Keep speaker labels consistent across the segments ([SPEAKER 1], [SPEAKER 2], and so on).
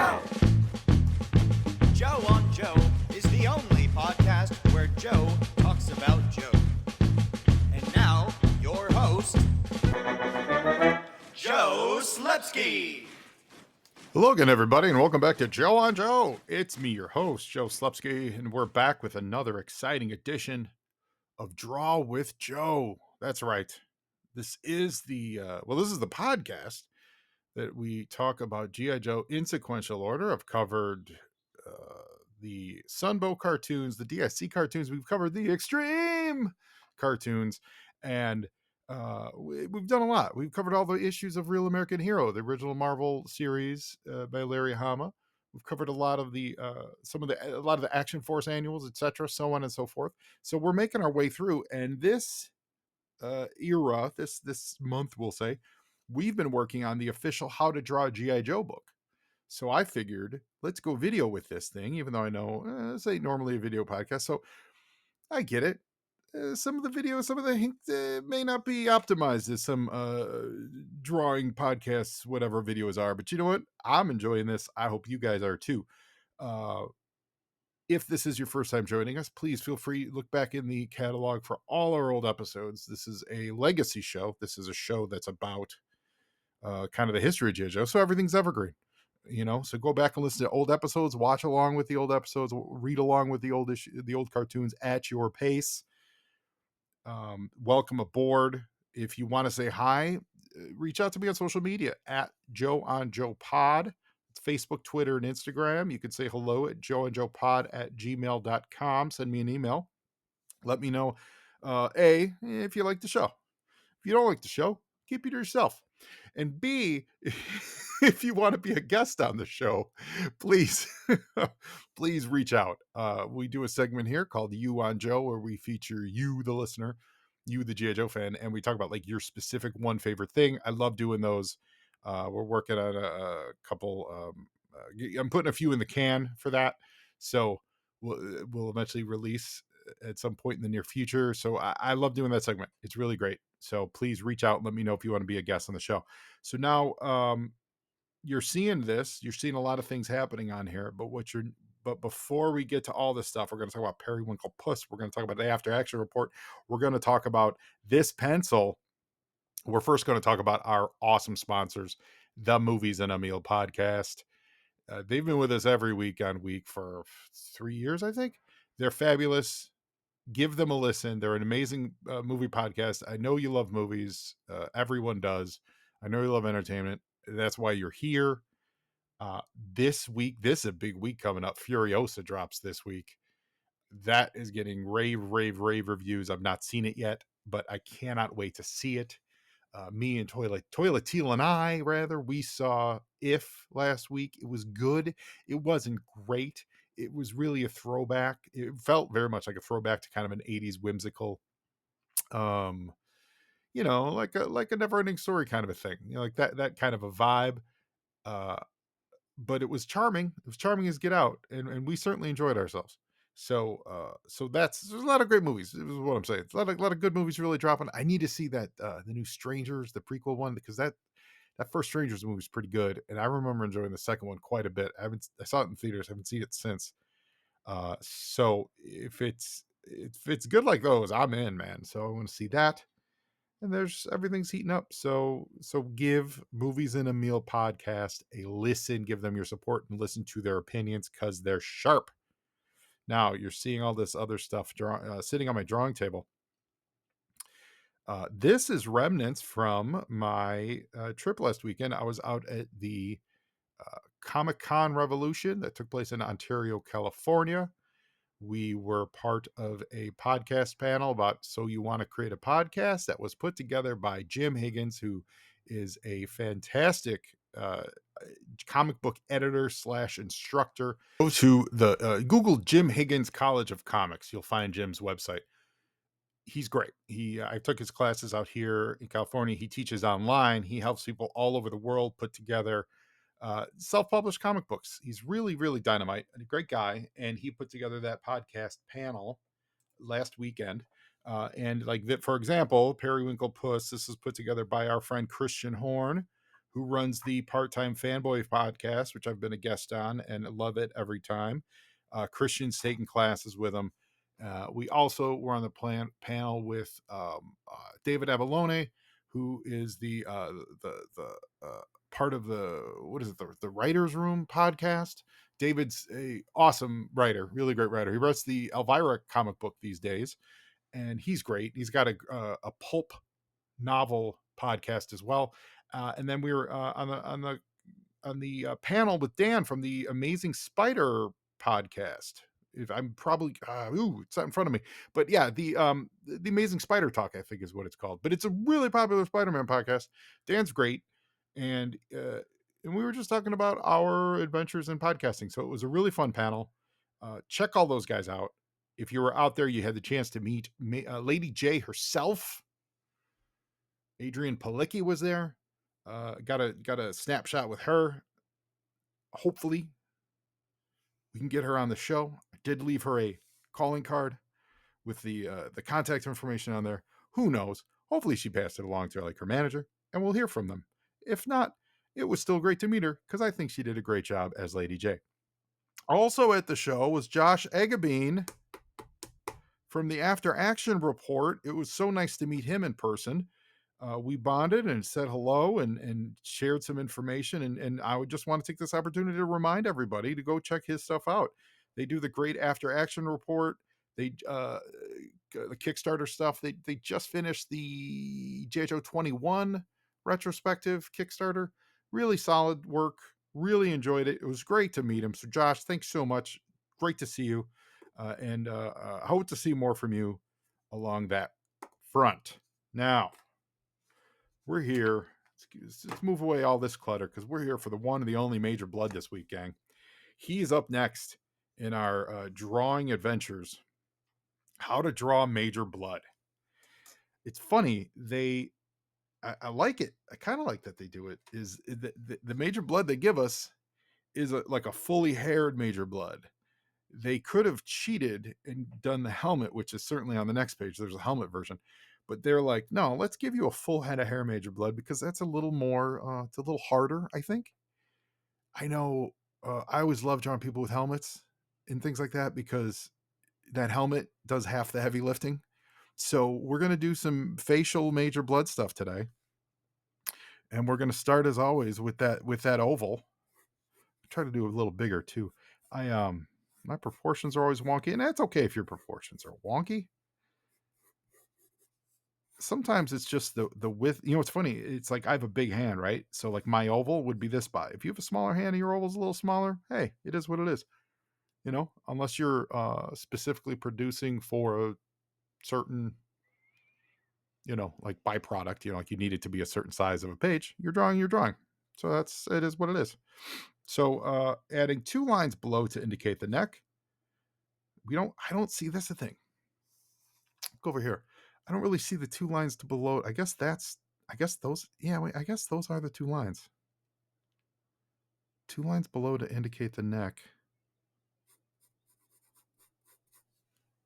[SPEAKER 1] Joe! Joe on Joe is the only podcast where Joe talks about Joe. And now, your host, Joe Slepsky.
[SPEAKER 2] Hello again, everybody, and welcome back to Joe on Joe. It's me, your host, Joe Slepsky, and we're back with another exciting edition of Draw with Joe. That's right. This is the podcast that we talk about G.I. Joe in sequential order. I've covered the Sunbow cartoons, the DIC cartoons. We've covered the Extreme cartoons, and we've done a lot. We've covered all the issues of Real American Hero, the original Marvel series by Larry Hama. We've covered a lot of the Action Force annuals, etc., so on and so forth. So we're making our way through, and this era, this month, we'll say, we've been working on the official How to Draw G.I. Joe book. So I figured, let's go video with this thing, even though I know this ain't normally a video podcast. So I get it. Some of the videos, some of the hints may not be optimized as some drawing podcasts, whatever videos are. But you know what? I'm enjoying this. I hope you guys are too. If this is your first time joining us, please feel free to look back in the catalog for all our old episodes. This is a legacy show. This is a show that's about kind of the history of G.I. Joe. So everything's evergreen. So go back and listen to old episodes, watch along with the old episodes, read along with the old cartoons at your pace. Welcome aboard. If you want to say hi, reach out to me on social media at Joe on Joe Pod. It's Facebook, Twitter, and Instagram. You can say hello at joeandjoepod@gmail.com. Send me an email. Let me know, A, if you like the show. If you don't like the show, keep it to yourself. And B, if you want to be a guest on the show, please, please reach out. We do a segment here called You on Joe, where we feature you, the listener, you, the G.I. Joe fan, and we talk about like your specific one favorite thing. I love doing those. We're working on a couple. I'm putting a few in the can for that. So we'll eventually release at some point in the near future. So I love doing that segment. It's really great. So please reach out and let me know if you want to be a guest on the show. So now you're seeing this. You're seeing a lot of things happening on here. But before we get to all this stuff, we're going to talk about Periwinkle Puss. We're going to talk about the After Action Report. We're going to talk about this pencil. We're first going to talk about our awesome sponsors, the Movies and a Meal podcast. They've been with us every week on week for 3 years, I think. They're fabulous. Give them a listen. They're an amazing movie podcast. I know you love movies. Everyone does. I know you love entertainment. That's why you're here. This week, this is a big week coming up. Furiosa drops this week. That is getting rave reviews. I've not seen it yet, but I cannot wait to see it. Me and Toiletile and I, we saw If last week. It was good. It wasn't great. It was really a throwback. It felt very much like a throwback to kind of an 80s whimsical, like a never-ending story kind of a thing. Like that kind of a vibe. But it was charming. It was charming as get out, and we certainly enjoyed ourselves. So there's a lot of great movies. This is what I'm saying. A lot of good movies really dropping. I need to see that the new Strangers, the prequel one, because that first Strangers movie is pretty good, and I remember enjoying the second one quite a bit. I saw it in theaters. I haven't seen it since. So if it's good like those, I'm in, man. So I want to see that. And everything's heating up. So give Movies in a Meal podcast a listen. Give them your support and listen to their opinions because they're sharp. Now you're seeing all this other stuff sitting on my drawing table. This is remnants from my trip last weekend. I was out at the Comic-Con Revolution that took place in Ontario, California. We were part of a podcast panel about So You Want to Create a Podcast that was put together by Jim Higgins, who is a fantastic comic book editor / instructor. Go to the Google Jim Higgins College of Comics. You'll find Jim's website. He's great. I took his classes out here in California. He teaches online. He helps people all over the world put together self-published comic books. He's really, really dynamite and a great guy. And he put together that podcast panel last weekend. And like that, for example, Periwinkle Puss, this is put together by our friend Christian Horn, who runs the Part-Time Fanboy podcast, which I've been a guest on and love it every time. Christian's taking classes with him. We also were on the panel with David Avalone, who is the part of the Writers Room podcast. David's a awesome writer, really great writer. He writes the Elvira comic book these days, and he's great. He's got a pulp novel podcast as well. And then we were on the panel with Dan from the Amazing Spider podcast. If I'm probably it's not in front of me, but yeah, the Amazing Spider Talk, I think is what it's called. But it's a really popular Spider-Man podcast. Dan's great, and we were just talking about our adventures in podcasting. So it was a really fun panel. Check all those guys out. If you were out there, you had the chance to meet Lady J herself. Adrian Palicki was there. Got a snapshot with her. Hopefully we can get her on the show. I did leave her a calling card with the contact information on there. Who knows? Hopefully she passed it along to her manager, and we'll hear from them. If not, it was still great to meet her because I think she did a great job as Lady J. Also at the show was Josh Egabine from the After Action Report. It was so nice to meet him in person. We bonded and said hello and shared some information. And I would just want to take this opportunity to remind everybody to go check his stuff out. They do the great After Action Report. They the Kickstarter stuff. They just finished the GIJOE 21 retrospective Kickstarter. Really solid work. Really enjoyed it. It was great to meet him. So Josh, thanks so much. Great to see you. And hope to see more from you along that front. Now, we're here. Let's move away all this clutter because we're here for the one and the only Major Bludd this week, gang. He's up next in our drawing adventures. How to draw Major Bludd. It's funny. I like it. I kind of like that they do it. Is the Major Bludd they give us is like a fully haired Major Bludd. They could have cheated and done the helmet, which is certainly on the next page. There's a helmet version. But they're like, no, let's give you a full head of hair, Major Bludd, because that's a little more, it's a little harder, I think. I know I always love drawing people with helmets and things like that because that helmet does half the heavy lifting. So we're going to do some facial Major Bludd stuff today. And we're going to start, as always, with that oval. Try to do a little bigger, too. My proportions are always wonky, and that's okay if your proportions are wonky. Sometimes it's just the width. You know, it's funny. It's like I have a big hand, right? So like my oval would be this by. If you have a smaller hand and your oval's a little smaller, hey, it is what it is. You know, unless you're specifically producing for a certain, you know, like byproduct, you know, like you need it to be a certain size of a page, you're drawing. So it is what it is. So adding 2 lines below to indicate the neck. I don't see this a thing. Go over here. I don't really see the 2 lines to below. I guess those are the 2 lines. 2 lines below to indicate the neck.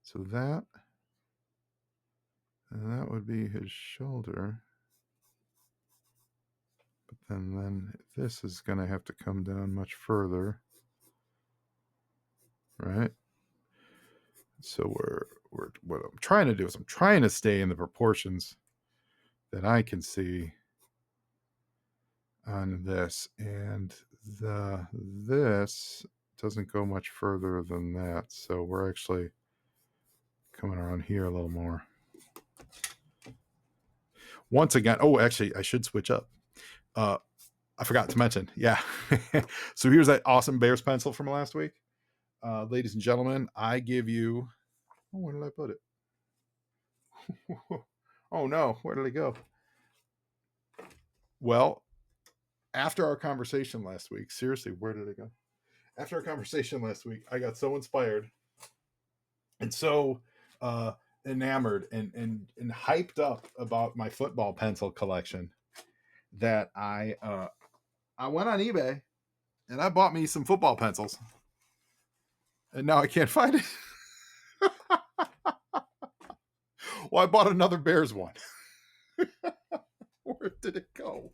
[SPEAKER 2] So that would be his shoulder. But then this is going to have to come down much further. Right? So what I'm trying to do is I'm trying to stay in the proportions that I can see on this, and this doesn't go much further than that. So we're actually coming around here a little more. Once again, actually I should switch up. I forgot to mention, yeah. So here's that awesome Bears pencil from last week. Ladies and gentlemen, I give you, where did I put it? Oh no, where did it go? Well, after our conversation last week, seriously, where did it go? After our conversation last week, I got so inspired and so enamored and hyped up about my football pencil collection that I went on eBay and I bought me some football pencils. And now I can't find it. Well, I bought another Bears one. Where did it go?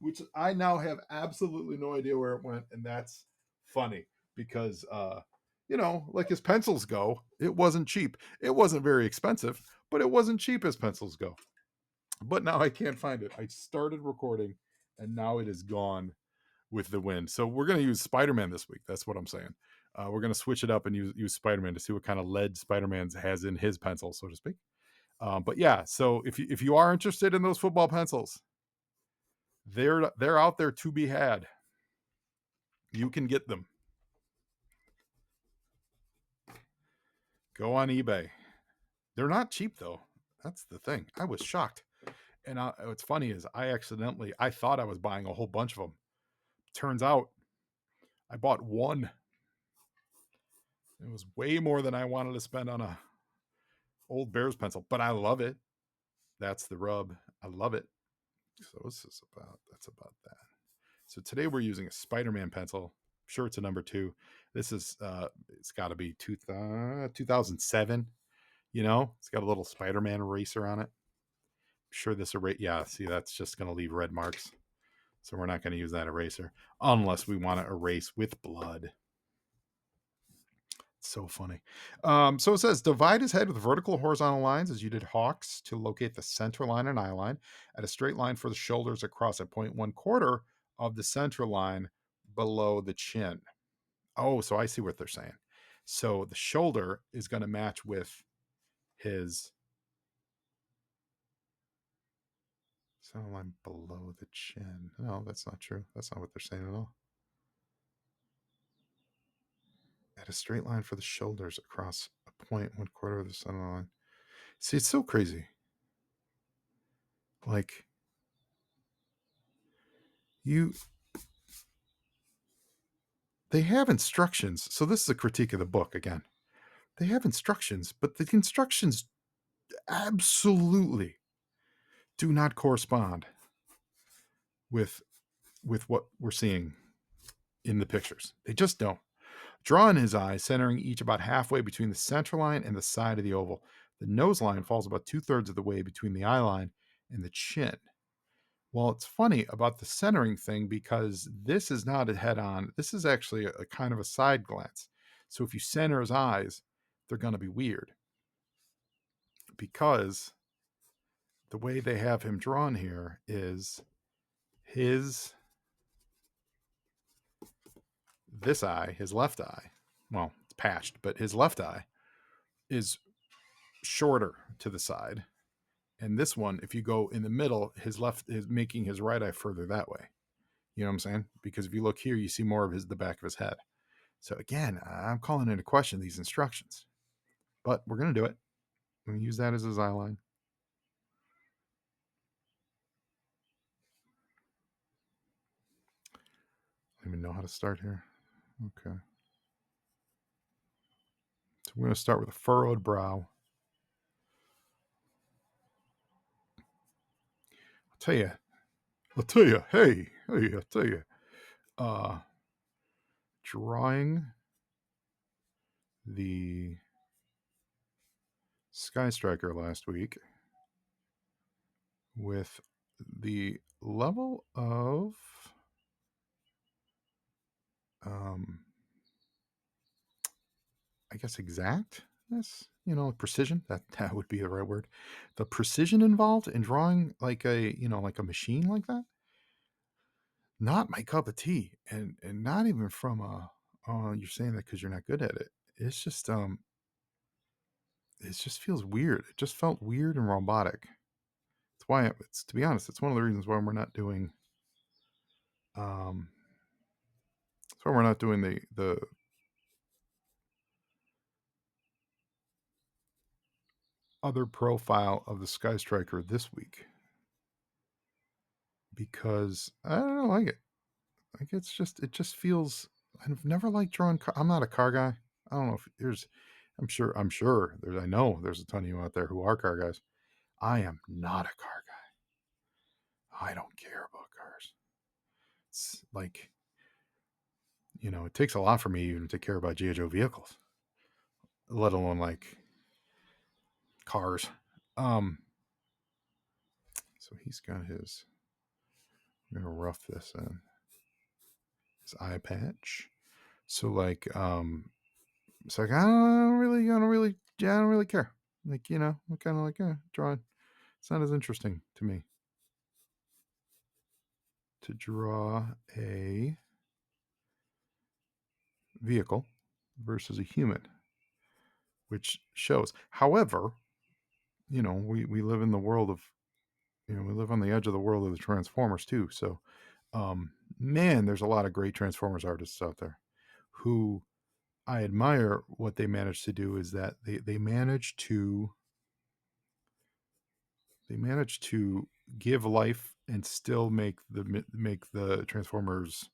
[SPEAKER 2] which I now have absolutely no idea where it went, and that's funny because like as pencils go, it wasn't cheap. It wasn't very expensive, but it wasn't cheap as pencils go. But now I can't find it. I started recording, and now it is gone with the wind. So we're going to use Spider-Man this week. That's what I'm saying. We're going to switch it up and use Spider-Man to see what kind of lead Spider-Man has in his pencil, so to speak. But yeah, so if you are interested in those football pencils, they're out there to be had. You can get them. Go on eBay. They're not cheap though. That's the thing. I was shocked. And what's funny is I thought I was buying a whole bunch of them. Turns out I bought one. It was way more than I wanted to spend on a old Bears pencil, but I love it. That's the rub. I love it. So that's about that. So today we're using a Spider-Man pencil. I'm sure it's a number 2. This is it's got to be 2007. It's got a little Spider-Man eraser on it. I'm sure this yeah, see, that's just going to leave red marks. So we're not going to use that eraser unless we want to erase with blood. So funny. So it says divide his head with vertical horizontal lines as you did Hawk's to locate the center line and eye line. At a straight line for the shoulders across a 0.1 of the center line below the chin. Oh, so I see what they're saying. So the shoulder is going to match with his center line below the chin. No, that's not true. That's not what they're saying at all. At a straight line for the shoulders across a 0.1 of the center line. See, it's so crazy. Like, they have instructions. So this is a critique of the book again. They have instructions, but the instructions absolutely do not correspond with what we're seeing in the pictures. They just don't. Draw in his eyes, centering each about halfway between the center line and the side of the oval. The nose line falls about 2/3 of the way between the eye line and the chin. Well, it's funny about the centering thing because this is not a head-on. This is actually a kind of a side glance. So if you center his eyes, they're going to be weird because the way they have him drawn here is this eye, his left eye, well, it's patched, but his left eye is shorter to the side. And this one, if you go in the middle, his left is making his right eye further that way. You know what I'm saying? Because if you look here, you see more of the back of his head. So again, I'm calling into question these instructions, but we're going to do it. We're going to use that as his eye line. I don't even know how to start here. Okay. So we're going to start with a furrowed brow. I'll tell you, hey, I'll tell you, drawing the Sky Striker last week with the level of I guess exactness, precision, that would be the right word. The precision involved in drawing like a machine like that, not my cup of tea. And not even from you're saying that because you're not good at it. It's just it just feels weird. It just felt weird and robotic. It's why it's, to be honest, it's one of the reasons why we're not doing that's why we're not doing the other profile of the Sky Striker this week, because I don't like it. Like it just feels. I've never liked drawing. I'm not a car guy. I don't know if there's. I'm sure there's. I know there's a ton of you out there who are car guys. I am not a car guy. I don't care about cars. It's like, it takes a lot for me even to care about GIJOE vehicles, let alone like cars. So he's got his. I'm gonna rough this in. This eye patch. So like, it's like I don't really care. Like, I'm kind of like, drawing. It's not as interesting to me to draw a vehicle versus a human, which shows. However, we live in the world of, we live on the edge of the world of the Transformers too. So, man, there's a lot of great Transformers artists out there who I admire. What they manage to do is that they manage to give life and still make the Transformers,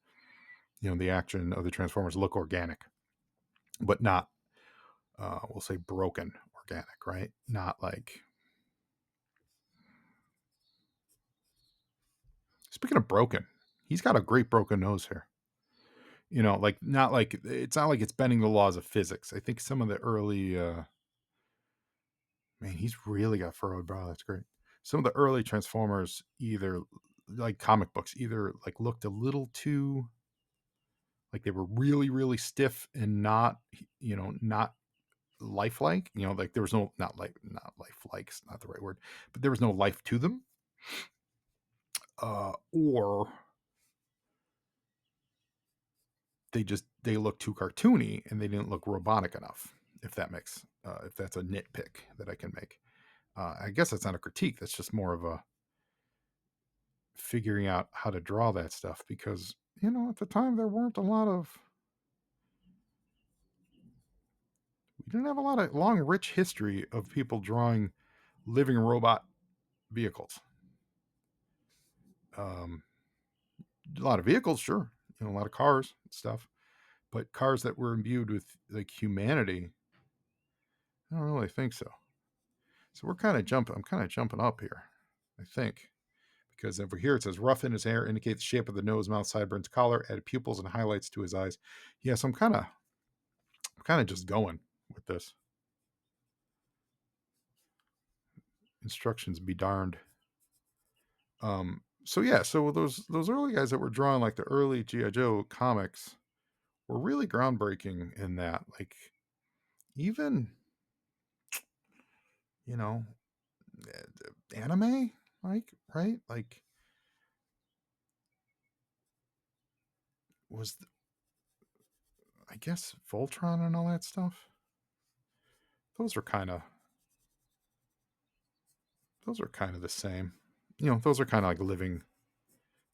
[SPEAKER 2] the action of the Transformers look organic, but not, we'll say, broken organic, right? Not like, speaking of broken, he's got a great broken nose here. Like, not like, it's not like it's bending the laws of physics. I think some of the early, man, he's really got furrowed brow. That's great. Some of the early Transformers, either like comic books, either like looked a little too, like they were really, really stiff and not, not lifelike. Like there was no, not lifelike, it's not the right word, but there was no life to them. Or they look too cartoony and they didn't look robotic enough. If that's a nitpick that I can make. I guess that's not a critique. That's just more of a figuring out how to draw that stuff, because at the time we didn't have a lot of long, rich history of people drawing living robot vehicles. A lot of vehicles, sure, a lot of cars and stuff, but cars that were imbued with like humanity, I don't really think so. So I'm kind of jumping up here, I think, because over here it says rough in his hair, indicate the shape of the nose, mouth, sideburns, collar, added pupils and highlights to his eyes. Yeah, so I'm kind of just going with this. Instructions be darned. So yeah, so those early guys that were drawing like the early GI Joe comics were really groundbreaking in that. Like, even, you know anime, like, right, like, was I guess Voltron and all that stuff. Those are kind of the same. Those are kind of like living,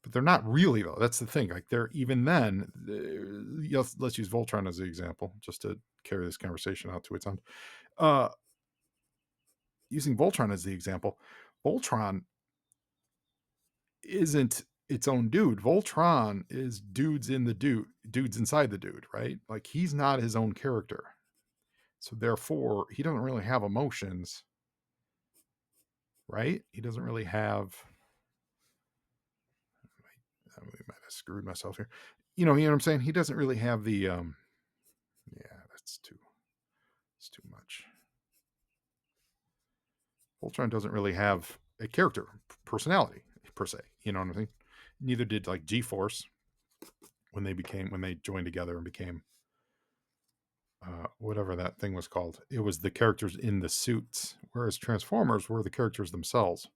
[SPEAKER 2] but they're not really, though. That's the thing. Like, they're, even then, let's use Voltron as an example, just to carry this conversation out to its end. Using Voltron as the example, Voltron isn't its own dude. Voltron is dudes inside the dude, right? Like, he's not his own character. So therefore, he doesn't really have emotions, right? He doesn't really have. I might have screwed myself here. You know what I'm saying? He doesn't really have the. Yeah, it's too much. Voltron doesn't really have a character, personality per se. You know what I mean? Neither did like G-Force when they joined together and became whatever that thing was called. It was the characters in the suits, whereas Transformers were the characters themselves.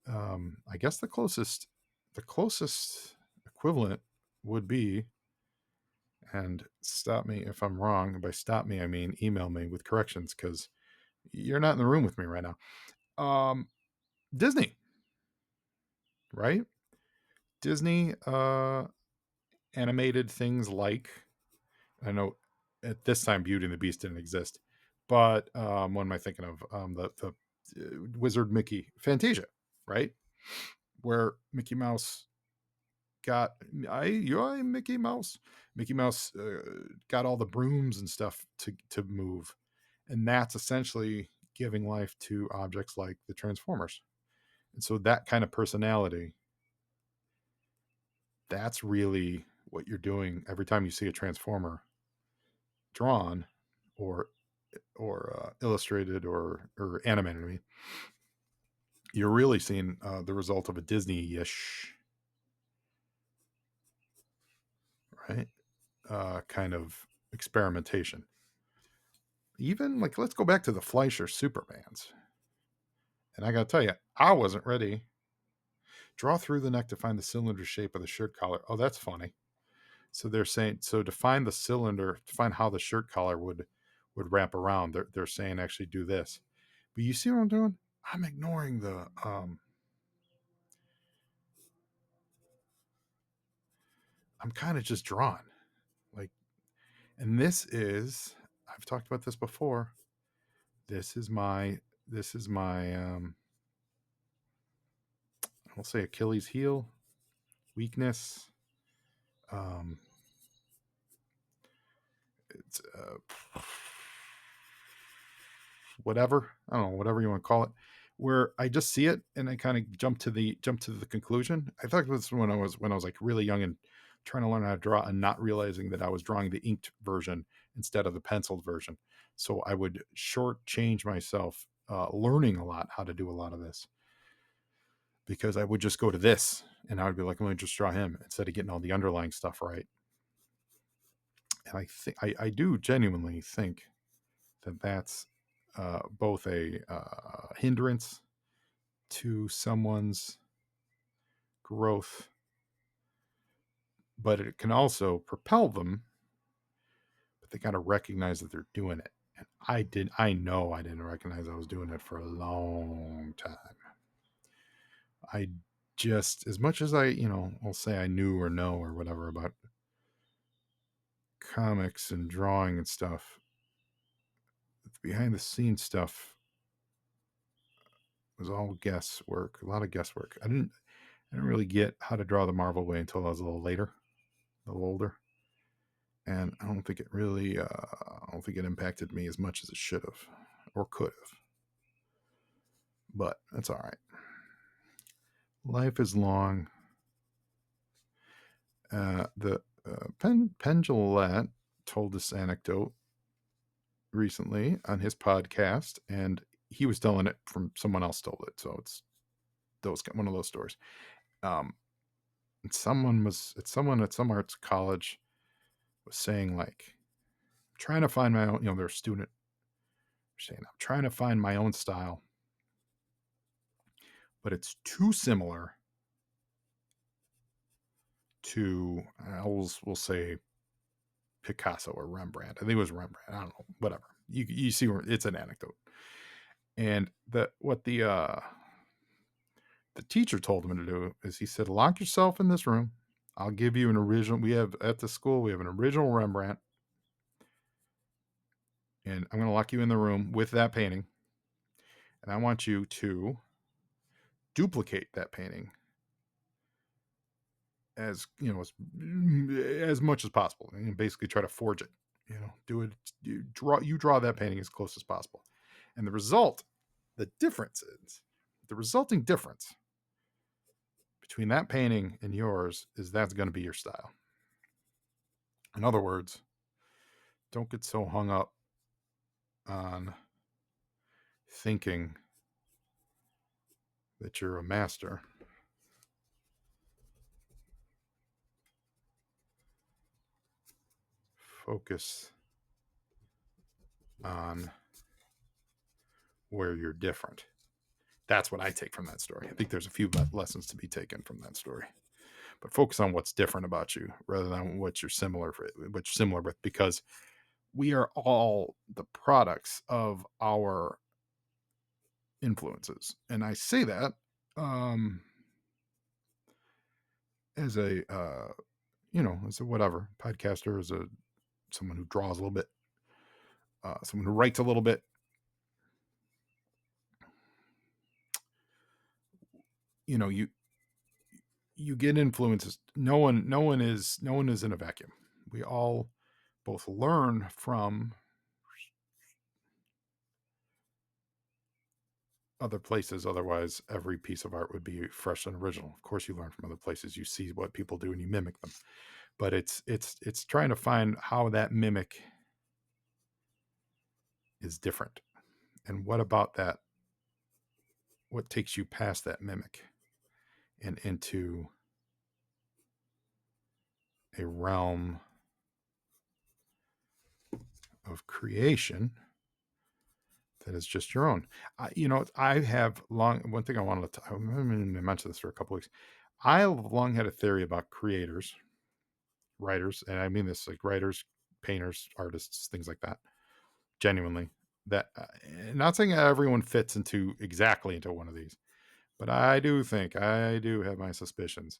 [SPEAKER 2] I guess the closest equivalent would be, and stop me if I'm wrong. By stop me, I mean email me with corrections, because you're not in the room with me right now. Disney, right? Disney animated things like, I know at this time Beauty and the Beast didn't exist, but what am I thinking of? The Wizard Mickey Fantasia, right? Where Mickey Mouse got Mickey Mouse. Mickey Mouse got all the brooms and stuff to move, and that's essentially giving life to objects like the Transformers. And so that kind of personality, that's really what you're doing every time you see a Transformer drawn or illustrated or animated. I mean, you're really seeing the result of a Disney-ish right? Kind of experimentation. Even like, let's go back to the Fleischer Supermans. And I got to tell you, I wasn't ready. Draw through the neck to find the cylinder shape of the shirt collar. Oh, that's funny. So they're saying, so to find the cylinder, to find how the shirt collar would wrap around, they're saying actually do this. But you see what I'm doing? I'm ignoring the I'm kind of just drawn. Like, and this is, I've talked about this before. This is my I'll say Achilles heel, weakness. Um it's whatever, I don't know, whatever you want to call it, where I just see it and I kind of jump to the conclusion. I thought this when I was like really young and trying to learn how to draw and not realizing that I was drawing the inked version instead of the penciled version. So I would shortchange myself learning a lot how to do a lot of this, because I would just go to this and I would be like, let me just draw him instead of getting all the underlying stuff right. And I think I do genuinely think that that's both a hindrance to someone's growth, but it can also propel them. But they got to recognize that they're doing it. And I know I didn't recognize I was doing it for a long time. I just, as much as I'll say I knew or know or whatever about comics and drawing and stuff, behind the scenes stuff was all guesswork, a lot of guesswork. I didn't really get how to draw the Marvel way until I was a little later, a little older. And I don't think it really, I don't think it impacted me as much as it should have or could have. But that's all right. Life is long. Penn Jillette told this anecdote recently on his podcast, and he was telling it from someone else told it. So it's one of those stories. Someone at some arts college was saying, like, trying to find my own, their student saying, I'm trying to find my own style, but it's too similar to, we'll say Picasso or Rembrandt. I think it was Rembrandt. I don't know, whatever. You see where it's an anecdote. And what the teacher told him to do is he said, lock yourself in this room. I'll give you an original. We have at the school, we have an original Rembrandt. And I'm going to lock you in the room with that painting. And I want you to duplicate that painting as much as possible, and basically try to forge it. Do it. You draw that painting as close as possible, and the resulting difference between that painting and yours is that's going to be your style. In other words, don't get so hung up on thinking that you're a master. Focus on where you're different. That's what I take from that story. I think there's a few lessons to be taken from that story, but focus on what's different about you rather than what you're similar with, because we are all the products of our influences. And I say that as a as a whatever podcaster, as someone who draws a little bit, someone who writes a little bit. You get influences. No one is in a vacuum. We all both learn from other places. Otherwise, every piece of art would be fresh and original. Of course, you learn from other places. You see what people do and you mimic them. But it's trying to find how that mimic is different, and what about that? What takes you past that mimic and into a realm of creation that is just your own. I have one thing I wanted to, I mentioned this for a couple weeks. I've long had a theory about creators, writers, and I mean this like writers, painters, artists, things like that. Genuinely, that not saying everyone fits exactly into one of these, but I do have my suspicions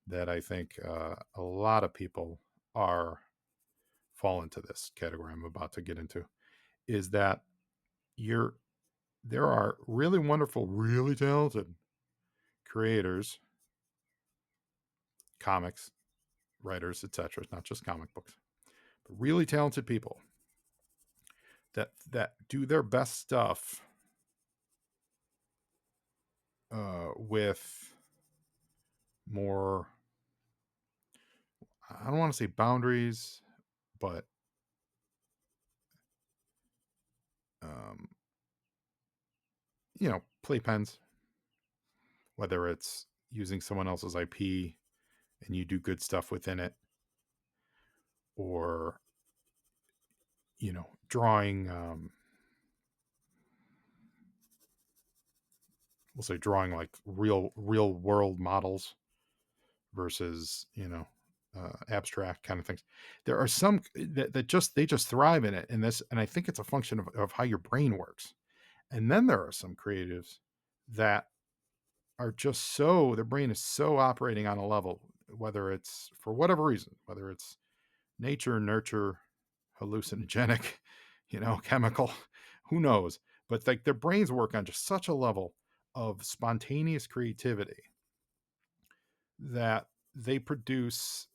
[SPEAKER 2] that I think a lot of people fall into this category I'm about to get into. Is that there are really wonderful, really talented creators, comics, writers, etc. Not just comic books, but really talented people that do their best stuff with more. I don't want to say boundaries, but um, playpens. Whether it's using someone else's IP and you do good stuff within it, or drawing. We'll say drawing like real world models versus abstract kind of things. There are some that just thrive in it, and I think it's a function of how your brain works. And then there are some creatives that are just their brain is so operating on a level, whether it's for whatever reason, whether it's nature, nurture, hallucinogenic, chemical, who knows, but like their brains work on just such a level of spontaneous creativity that they produce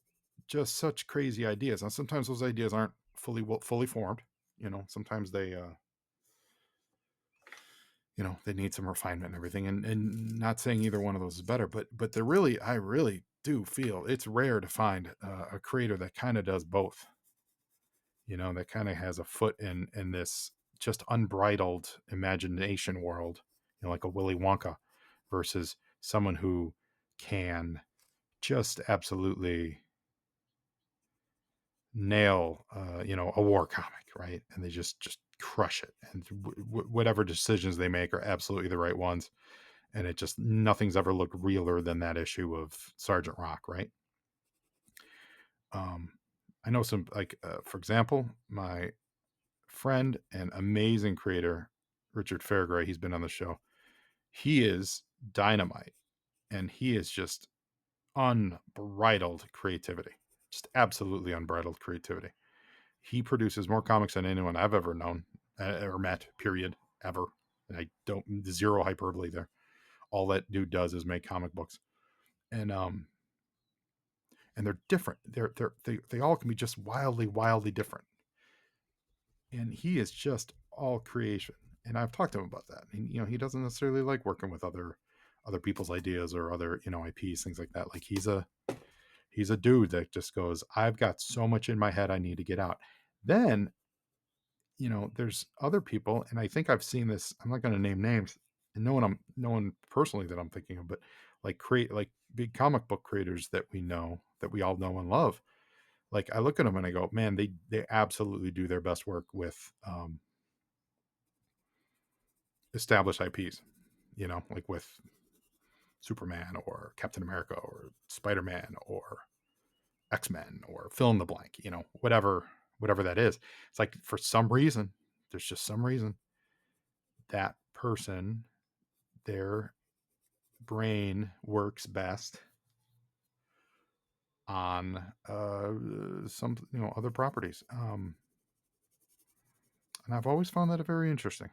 [SPEAKER 2] just such crazy ideas. And sometimes those ideas aren't fully formed. Sometimes they need some refinement and everything. And not saying either one of those is better, but I really do feel it's rare to find a creator that kind of does both. That kind of has a foot in this just unbridled imagination world, like a Willy Wonka, versus someone who can just absolutely nail a war comic, right? And they just crush it, and whatever decisions they make are absolutely the right ones, and it just nothing's ever looked realer than that issue of Sergeant Rock, right? I know some, like for example, my friend and amazing creator Richard Fairgray, he's been on the show. He is dynamite, and he is just unbridled creativity, just absolutely unbridled creativity. He produces more comics than anyone I've ever known or met, period, ever. And I don't, zero hyperbole there. All that dude does is make comic books. And they're different. They all can be just wildly different. And he is just all creation. And I've talked to him about that. And, he doesn't necessarily like working with other people's ideas or other, IPs, things like that. Like he's a dude that just goes, I've got so much in my head I need to get out. Then, there's other people, and I think I've seen this. I'm not going to name names, and no one personally that I'm thinking of, but like big comic book creators that we all know and love. Like I look at them and I go, man, they absolutely do their best work with established IPs, like with Superman or Captain America or Spider-Man or X-Men or fill in the blank, whatever that is. It's like for some reason, there's just some reason that person, their brain works best on some other properties. And I've always found that very interesting.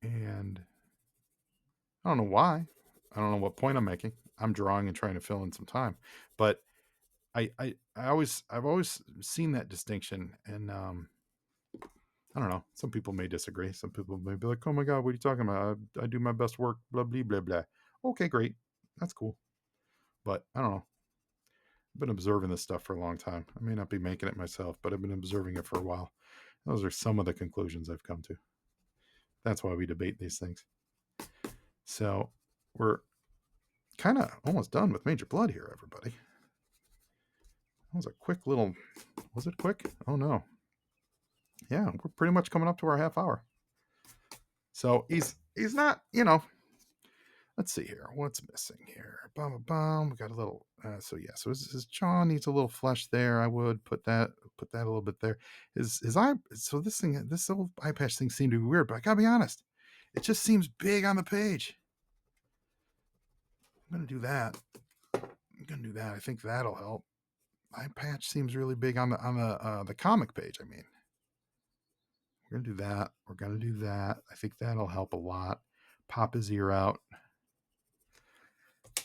[SPEAKER 2] And I don't know why. I don't know what point I'm making. I'm drawing and trying to fill in some time, but I've always seen that distinction, and I don't know. Some people may disagree. Some people may be like, "Oh my God, what are you talking about? I do my best work." Blah blah blah blah. Okay, great, that's cool. But I don't know. I've been observing this stuff for a long time. I may not be making it myself, but I've been observing it for a while. Those are some of the conclusions I've come to. That's why we debate these things. So we're kind of almost done with Major Bludd here, everybody. That was a quick little... Was it quick? Oh, no. Yeah, we're pretty much coming up to our half hour. So he's not, let's see here. What's missing here? Bum, bum, bum. We got a little... so his jaw needs a little flesh there. I would put that a little bit there. His eye... So this little eye patch thing seemed to be weird, but I gotta be honest. It just seems big on the page. I'm going to do that. I think that'll help. Eye patch seems really big on the comic page. I mean, we're going to do that. I think that'll help a lot. Pop his ear out.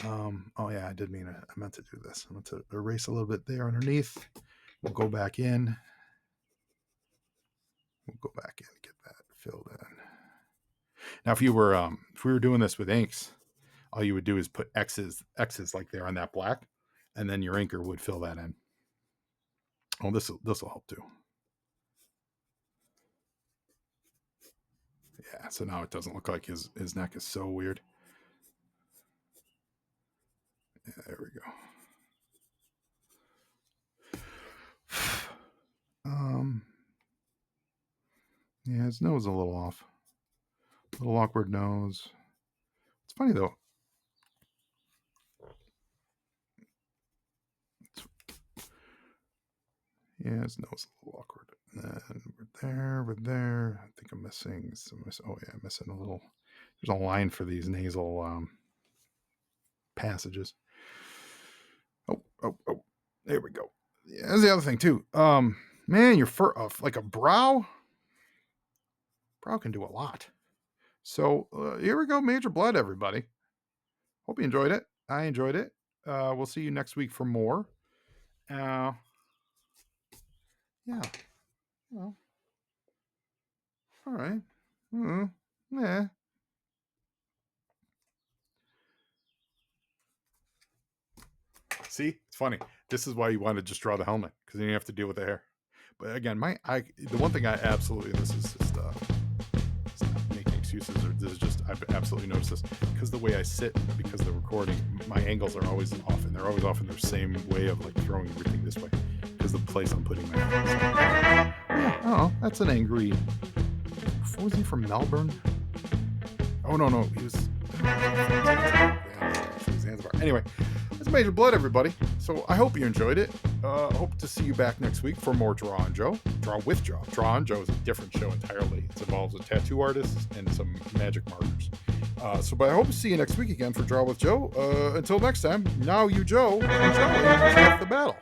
[SPEAKER 2] Oh yeah, I meant to do this. I meant to erase a little bit there underneath. We'll go back in. Get that filled in. Now, if we were doing this with inks, all you would do is put X's like there on that black, and then your inker would fill that in. Oh, this will help too. Yeah, so now it doesn't look like his neck is so weird. Yeah, there we go. Yeah, his nose is a little off. A little awkward nose. It's funny though. Yeah, his nose is a little awkward. And then we're there. I think I'm missing some. Oh yeah, I'm missing a little. There's a line for these nasal passages. Oh, there we go. Yeah, that's the other thing too. Man, your fur, like a brow can do a lot. So here we go, Major Bludd, everybody. Hope you enjoyed it. I enjoyed it. We'll see you next week for more. Yeah. Well, all right. Yeah. See, it's funny. This is why you want to just draw the helmet, because then you have to deal with the hair. But again, the one thing I absolutely, this is just it's not making excuses, or this is just, I've absolutely noticed this, because the way I sit, because the recording, my angles are always off, and they're always off in their same way of like throwing everything this way, because the place I'm putting my hands. Oh, that's an angry. Was he from Melbourne? Oh no, he was. Anyway, that's Major Bludd, everybody. So I hope you enjoyed it. Hope to see you back next week for more Draw and Joe. Draw with Joe. Draw and Joe is a different show entirely. It involves a tattoo artist and some magic markers. But I hope to see you next week again for Draw with Joe. Until next time, now you Joe, and Joe, half the battle.